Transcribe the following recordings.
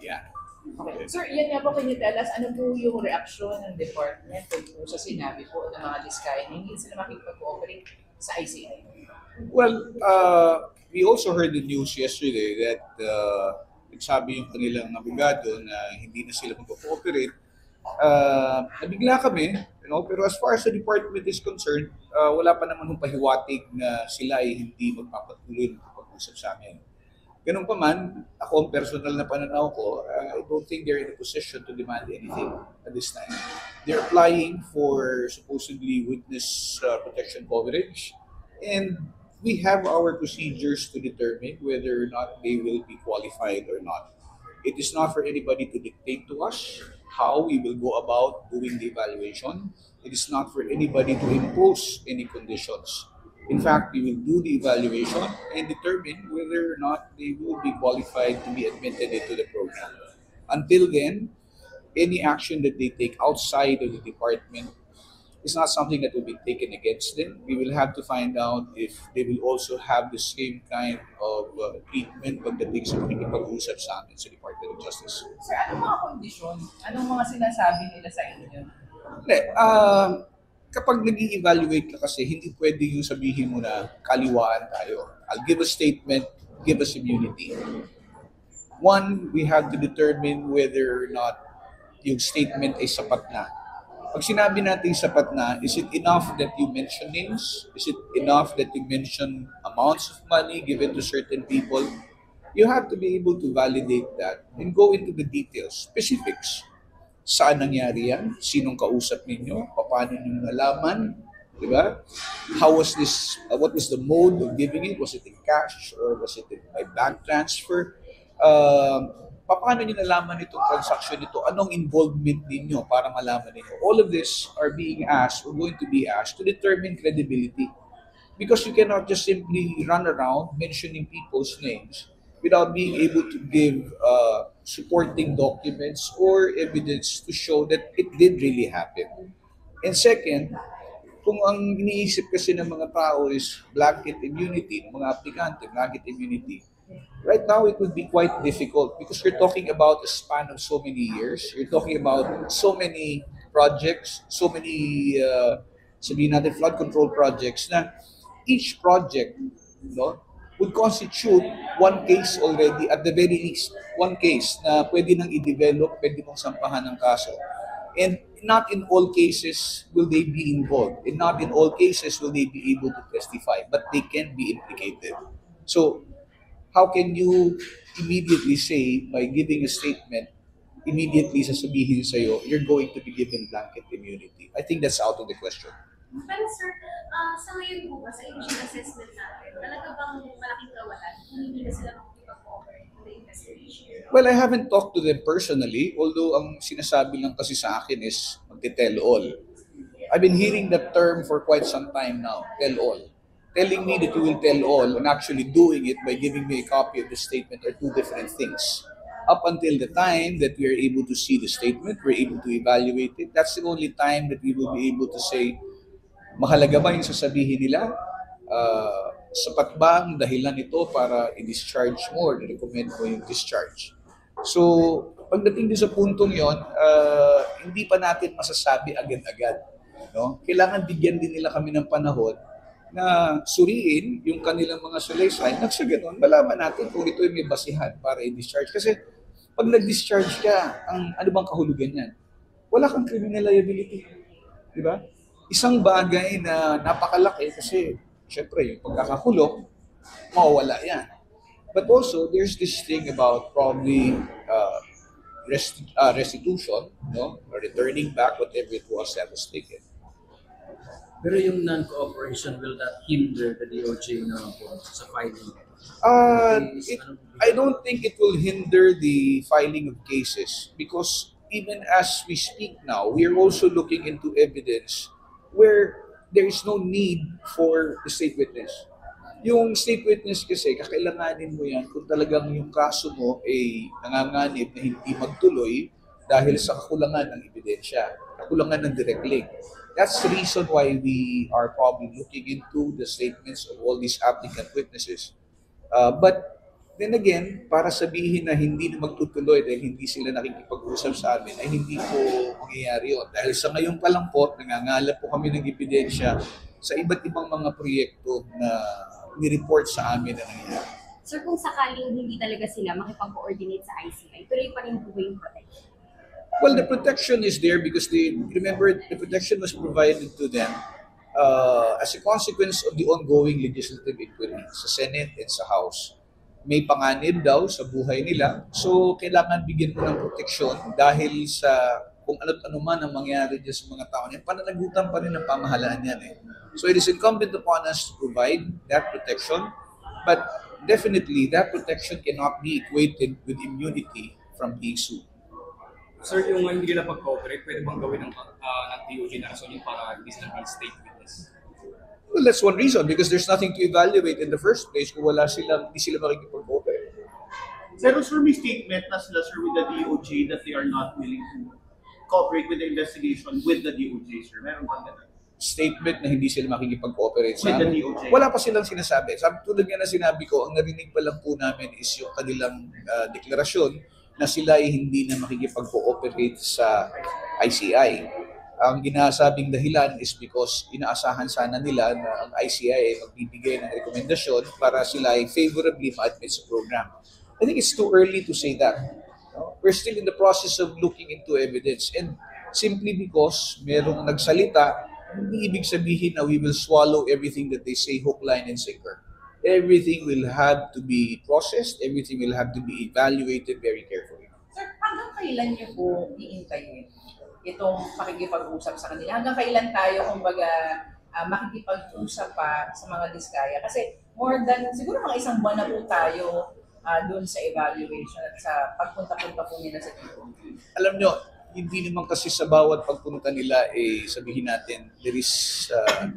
Yeah. Okay. Sir, yan nga po, can you tell us, ano po yung reaksyon ng department kung sa sinabi po ng mga diskaya na hindi sila makikipag-cooperate sa ICI? Well, we also heard the news yesterday that nagsabi yung kanilang abogado na hindi na sila mag-cooperate. Nabigla kami, pero as far as the department is concerned, wala pa naman yung pahiwatig na sila ay hindi magpapatuloy ng pag-usap sa amin. Ganun pa man, ako ang personal na pananaw ko, I don't think they're in a position to demand anything at this time. They're applying for supposedly witness protection coverage, and we have our procedures to determine whether or not they will be qualified or not. It is not for anybody to dictate to us how we will go about doing the evaluation. It is not for anybody to impose any conditions. In fact, we will do the evaluation and determine whether or not they will be qualified to be admitted into the program. Until then, any action that they take outside of the department is not something that will be taken against them. We will have to find out if they will also have the same kind of treatment pagdating sa pakikipag-usap sa amin sa Department of Justice. Sir, anong mga kondisyon? Anong mga sinasabi nila sa inyo? Hindi, kapag nag evaluate ka kasi, hindi pwede yung sabihin mo na kaliwaan tayo. I'll give a statement, give us immunity. One, we have to determine whether or not yung statement ay sapat na. Pag sinabi natin sapat na, is it enough that you mention names? Is it enough that you mention amounts of money given to certain people? You have to be able to validate that and go into the details, specifics. Saan nangyari yan? Sinong kausap ninyo? Paano nyo nalaman? Di ba? How was this, what was the mode of giving it? Was it in cash or was it by bank transfer? Paano nyo nalaman itong transaction nito? Anong involvement ninyo para malaman ninyo? All of this are being asked or going to be asked to determine credibility. Because you cannot just simply run around mentioning people's names without being able to give supporting documents or evidence to show that it did really happen. And second, kung ang iniisip kasi ng mga tao is blanket immunity, ng mga aplikante, blanket immunity, right now it would be quite difficult because you're talking about a span of so many years. You're talking about so many projects, so many, sabihin natin, flood control projects na each project, would constitute one case already, at the very least, one case na pwede nang i-develop, pwede mong sampahan ng kaso. And not in all cases will they be involved. And not in all cases will they be able to testify, but they can be implicated. So, how can you immediately say, by giving a statement, immediately sasabihin sa'yo, you're going to be given blanket immunity? I think that's out of the question. Pero sir, sa ngayon po ba, sa initial assessment natin, talaga bang malaking kawalan kung hindi na sila makikipag-cooperate in the investigation? Well, I haven't talked to them personally, although ang sinasabi lang kasi sa akin is magte-tell all. I've been hearing that term for quite some time now, tell all. Telling me that you will tell all and actually doing it by giving me a copy of the statement are two different things. Up until the time that we are able to see the statement, we're able to evaluate it, that's the only time that we will be able to say, mahalaga ba yung sasabihin nila? Sapat ba ang dahilan nito para i-discharge mo or i-recommend mo yung discharge? So, pagdating din sa puntong yon, hindi pa natin masasabi agad-agad. Kailangan bigyan din nila kami ng panahon na suriin yung kanilang mga salaysay. Nang sa ganun, malaman natin kung ito ay may basihan para i-discharge. Kasi pag nag-discharge ka, ano bang kahulugan yan? Wala kang criminal liability. Di ba? Isang bagay na napakalaki kasi syempre yung pagkakakulong, mawawala yan. But also, there's this thing about probably restitution, or returning back whatever it was that was taken. Pero yung non-cooperation, will that hinder the DOJ na po sa filing? I don't think it will hinder the filing of cases because even as we speak now, we are also looking into evidence where there is no need for the state witness. Yung state witness kasi, kakailanganin mo yan kung talagang yung kaso mo ay nanganganib na hindi magtuloy dahil sa kakulangan ng ebidensya, kakulangan ng direct link. That's the reason why we are probably looking into the statements of all these applicant witnesses. But Then again, para sabihin na hindi na magtutuloy dahil hindi sila nakikipag-usap sa amin, ay hindi po mangyayari yun. Dahil sa ngayon pa lang po, nangangalap po kami ng ebidensya sa iba't ibang mga proyekto na ni-report sa amin na nangyayari. Sir, kung sakaling hindi talaga sila makipag-coordinate sa ICI, tuloy pa rin po ba yung protection? Well, the protection is there because remember, the protection was provided to them as a consequence of the ongoing legislative inquiry sa Senate and sa House. May panganib daw sa buhay nila, so kailangan bigyan mo ng proteksyon dahil sa kung ano man ang mangyari dyan sa mga tao niyan, pananagutan pa rin ng pamahalaan yan eh. So it is incumbent upon us to provide that protection, but definitely that protection cannot be equated with immunity from being sued. Sir, yung hindi nila pag-cooperate, pwede bang gawin ng DOJ na rason yun para hindi sila state witness? Well, that's one reason because there's nothing to evaluate in the first place kung hindi sila makikipag-cooperate. Sir, may statement na sila, sir, with the DOJ that they are not willing to cooperate with the investigation with the DOJ, sir. Meron ba ganun? Statement na hindi sila makikipag-cooperate sa With the amin. DOJ. Wala pa silang sinasabi. Tulad nga na sinabi ko, ang narinig pa lang po namin is yung kanilang deklarasyon na sila ay hindi na makikipag-cooperate sa ICI. Ang ginasabing dahilan is because inaasahan sana nila na ang ICI ay magbibigay ng rekomendasyon para sila ay favorably ma-admit sa program. I think it's too early to say that. No? We're still in the process of looking into evidence and simply because merong nagsalita, hindi ibig sabihin na we will swallow everything that they say hook, line, and sinker. Everything will have to be processed, everything will have to be evaluated very carefully. Sir, hanggang kailan niyo po iintayin itong makikipag-usap sa kanila? Hanggang kailan tayo, kumbaga, makikipag-usap pa sa mga diskaya? Kasi more than, siguro mga isang buwan na po tayo doon sa evaluation at sa pagpunta-punta po nila sa dito. Alam nyo, hindi naman kasi sa bawat pagpunta nila, sabihin natin,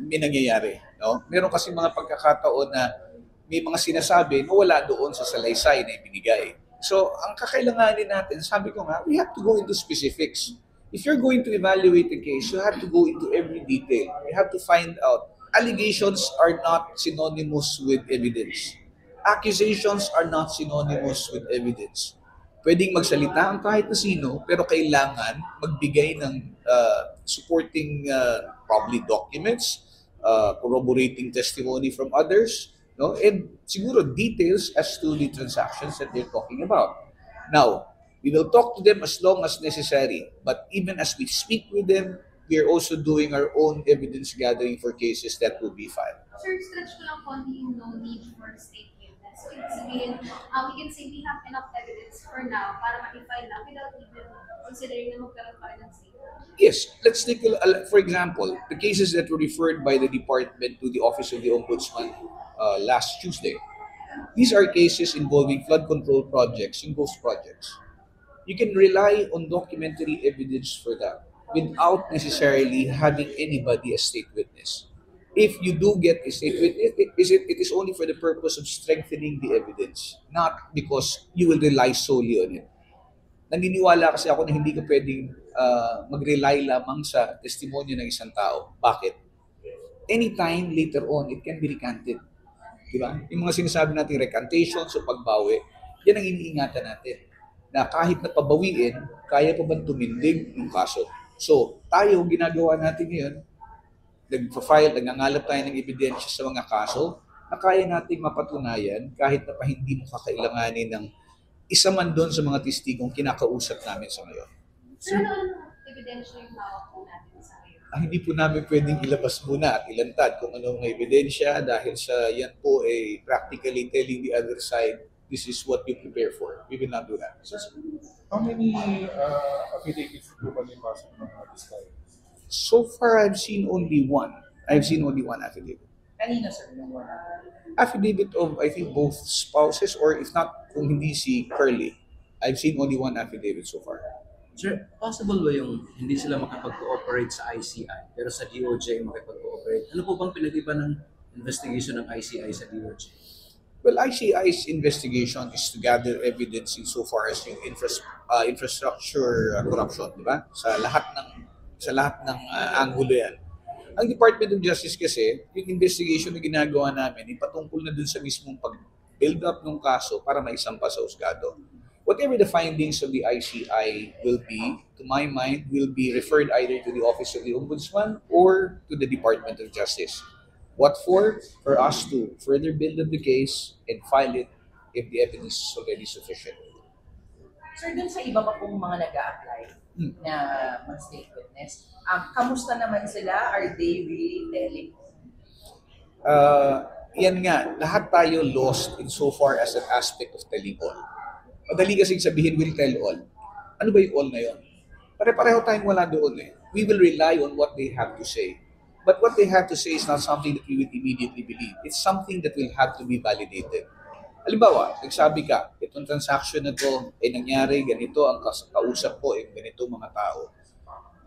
may nangyayari. No? Meron kasi mga pagkakataon na may mga sinasabi na wala doon sa salaysay na ibinigay. So, ang kakailanganin natin, sabi ko nga, we have to go into specifics. If you're going to evaluate the case, you have to go into every detail. You have to find out. Allegations are not synonymous with evidence. Accusations are not synonymous with evidence. Pwedeng magsalita ang kahit na sino, pero kailangan magbigay ng supporting probably documents, corroborating testimony from others, no? And siguro details as to the transactions that they're talking about. Now, we will talk to them as long as necessary, but even as we speak with them, we are also doing our own evidence gathering for cases that will be filed. Sir, stretch ko lang konti yung no need for state witness. So, ibig sabihin, we can say we have enough evidence for now para ma-file na without even considering na magkaroon pa rin ng state. Yes, let's take for example, the cases that were referred by the department to the Office of the Ombudsman last Tuesday. These are cases involving flood control projects and ghost projects. You can rely on documentary evidence for that without necessarily having anybody as state witness. If you do get a state witness, it is only for the purpose of strengthening the evidence, not because you will rely solely on it. Naniniwala kasi ako na hindi ka pwedeng mag-rely lamang sa testimonya ng isang tao. Bakit? Anytime later on, it can be recanted. Diba? Yung mga sinasabi natin recantations o pagbawi, yan ang iniingatan natin. Na kahit na pabawiin, kaya pa bang tumindig ng kaso. So, tayo, ginagawa natin ngayon, nag-file, nagngangalap tayo ng ebidensya sa mga kaso na kaya nating mapatunayan kahit na pa hindi mo kakailanganin ng isa man doon sa mga testigong kinakausap namin sa ngayon. Sir, ano ebidensya yung hawak po natin sa ngayon? Hindi po namin pwedeng ilabas muna at ilantad kung ano mga ebidensya dahil sa yan po ay practically telling the other side this is what you prepare for. We will not do that. How many affidavits do ba may pasok ng Diskaya? So far, I've seen only one. I've seen only one affidavit. Kanina, sir, yung wala. Affidavit of, I think, both spouses or if not, kung hindi si Curly. I've seen only one affidavit so far. Sir, possible ba yung hindi sila makapag-cooperate sa ICI pero sa DOJ makapag-cooperate? Ano po bang pinag-iba ng investigation ng ICI sa DOJ? Well, ICI's investigation is to gather evidence insofar as yung infrastructure corruption, di ba? Sa lahat ng anggulo yan. Ang Department of Justice kasi, yung investigation na ginagawa namin, ipatungkol na dun sa mismong build up ng kaso para maisampa sa husgado. Whatever the findings of the ICI will be, to my mind, will be referred either to the Office of the Ombudsman or to the Department of Justice. What for? For us to further build up the case and file it if the evidence is already sufficient. Sir, dun sa iba pa pong mga nag-a-apply na mag-state witness, kamusta naman sila? Are they really telling? Yan nga, lahat tayo lost in so far as an aspect of telling all. Madali kasing sabihin, will tell all. Ano ba yung all na yun? Pare-pareho tayong wala doon eh. We will rely on what they have to say. But what they have to say is not something that we would immediately believe. It's something that will have to be validated. Halimbawa, nagsabi ka, itong transaction na to ay nangyari, ganito ang kausap ko, ganito mga tao.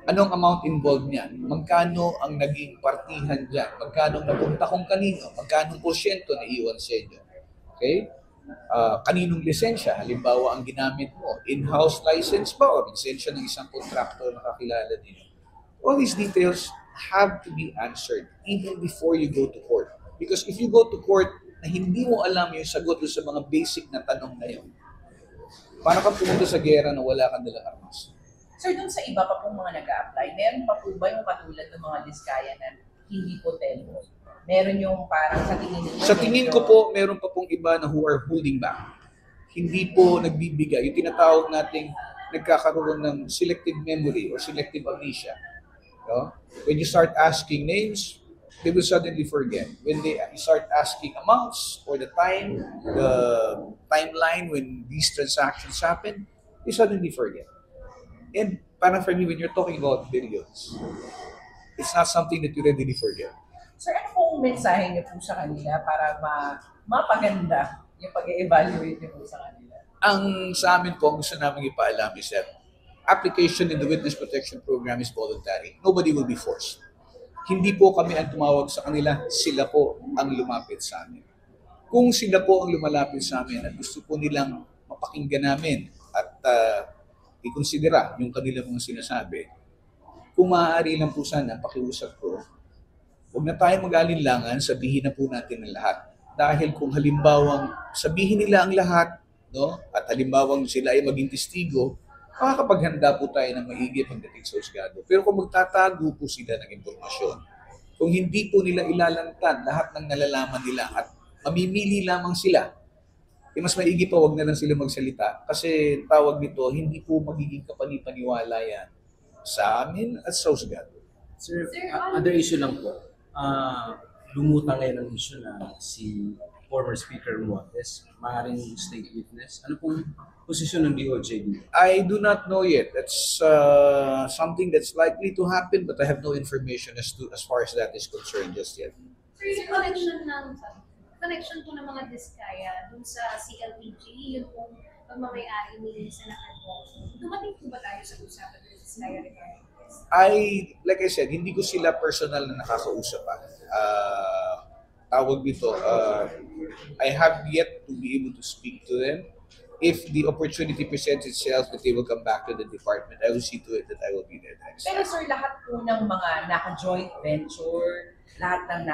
Anong amount involved niyan? Magkano ang naging partihan dyan? Magkano napunta kung kanino? Magkano porsyento na iwan sa inyo? Okay? Kaninong lisensya? Halimbawa, ang ginamit mo, in-house license ba o lisensya ng isang contractor na kakilala ninyo? All these details have to be answered even before you go to court. Because if you go to court na hindi mo alam yung sagot sa mga basic na tanong na yun, paano ka pumunta sa gera na wala kang dalang armas? Sir, dun sa iba pa pong mga nag-a-apply, meron pa po ba yung katulad ng mga diskaya na hindi po telco? Meron yung parang sa tingin niyo? Sa tingin ko po, meron pa pong iba na who are holding back. Hindi po nagbibigay. Yung tinatawag nating nagkakaroon ng selective memory or selective amnesia. No? When you start asking names, they will suddenly forget. When they start asking amounts or the timeline when these transactions happen, they suddenly forget. And parang for me, when you're talking about billions, it's not something that you readily forget. Sir, ano pong mensahe niyo po sa kanila para mapaganda yung pag-evaluate niyo po sa kanila? Ang sa amin po, ang gusto namin ipaalam is that application in the Witness Protection Program is voluntary. Nobody will be forced. Hindi po kami ang tumawag sa kanila, sila po ang lumapit sa amin. Kung sila po ang lumalapit sa amin at gusto po nilang mapakinggan namin at ikonsidera yung kanilang mga sinasabi, kung maaari lang po sana, pakiusap ko, huwag na tayo mag-alinlangan, sabihin na po natin ang lahat. Dahil kung halimbawang sabihin nila ang lahat, no, at halimbawang sila ay maging testigo, makakapaghanda po tayo ng maigi pagdating sa husgado. Pero kung magtatago po sila ng impormasyon, kung hindi po nila ilalantad lahat ng nalalaman nila at mamimili lamang sila, mas maigi pa wag na lang sila magsalita kasi tawag nito, hindi po magiging kapanipaniwala yan sa amin at sa husgado. Sir, other issue lang po. Lumutang ngayon ang issue na si former Speaker Romualdez, maaaring state witness. Ano pong posisyon ng DOJ dito? I do not know yet. That's something that's likely to happen, but I have no information as far as that is concerned just yet. Sir, yung connection po ng mga diskaya dun sa CLPG, yung pong pagmamayari ni Senator Bong. Dumating po ba tayo sa usapan ng diskaya regarding this? Like I said, hindi ko sila personal na nakakausap pa. Tawag dito, I have yet to be able to speak to them. If the opportunity presents itself that they will come back to the department, I will see to it that I will be there next. Pero sir, lahat po ng mga naka-joint venture, lahat ng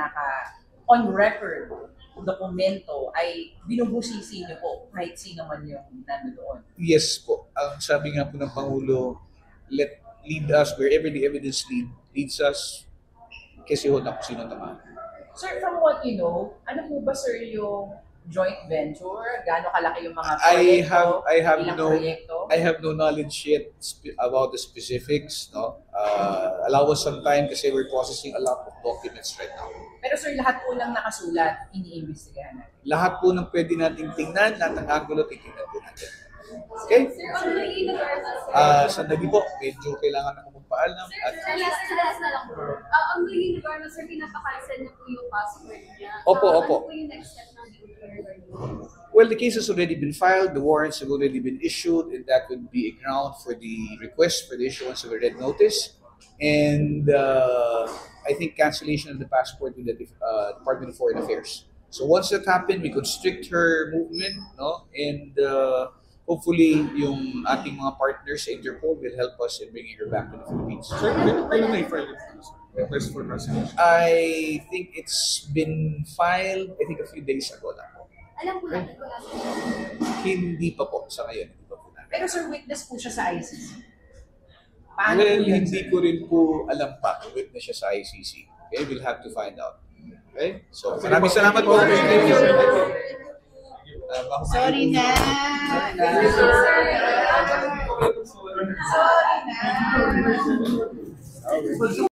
on record dokumento ay binubusisi niyo po kahit sino man yung nandoon. Yes po. Ang sabi nga po ng Pangulo, lead us wherever the evidence leads us, kasi ho na kung sino naman. Sir, from what you know, ano po ba sir yung joint venture? Gaano kalaki yung mga proyekto? I have no knowledge yet about the specifics. No, allow us some time kasi we're processing a lot of documents right now. Pero sir, lahat po lang nakasulat, iniimbestigahan natin. Lahat po ng pwede nating tingnan, lahat ng angulo, titingnan po natin. Okay? Sir, ang naging nag-armas, sandali po, medyo kailangan ako magpaalam. Sir, last na lang po. Ang naging nag-armas, sir, pinapakancel na po yung password niya. Opo. Ano po yung next step ng DOJ? Well, the case has already been filed, the warrants have already been issued, and that would be a ground for the request for the issuance of a red notice. And I think cancellation of the passport with the Department of Foreign Affairs. So once that happened, we constrict her movement, no, and hopefully yung ating mga partners sa Interpol will help us in bringing her back to the Philippines. Sir, kailan na i-file request for cancellation? I think it's been filed, I think a few days ago na po. Alam ko natin, wala sa Hindi pa po sa ngayon. Hindi pa po namin. Pero sir, witness po siya sa ICC. Paano Well, po yun, hindi sir? ko rin po alam pa kung witness siya sa ICC. Okay, we'll have to find out. Okay? So, maraming salamat po. Thank you. Sorry na. Sorry na.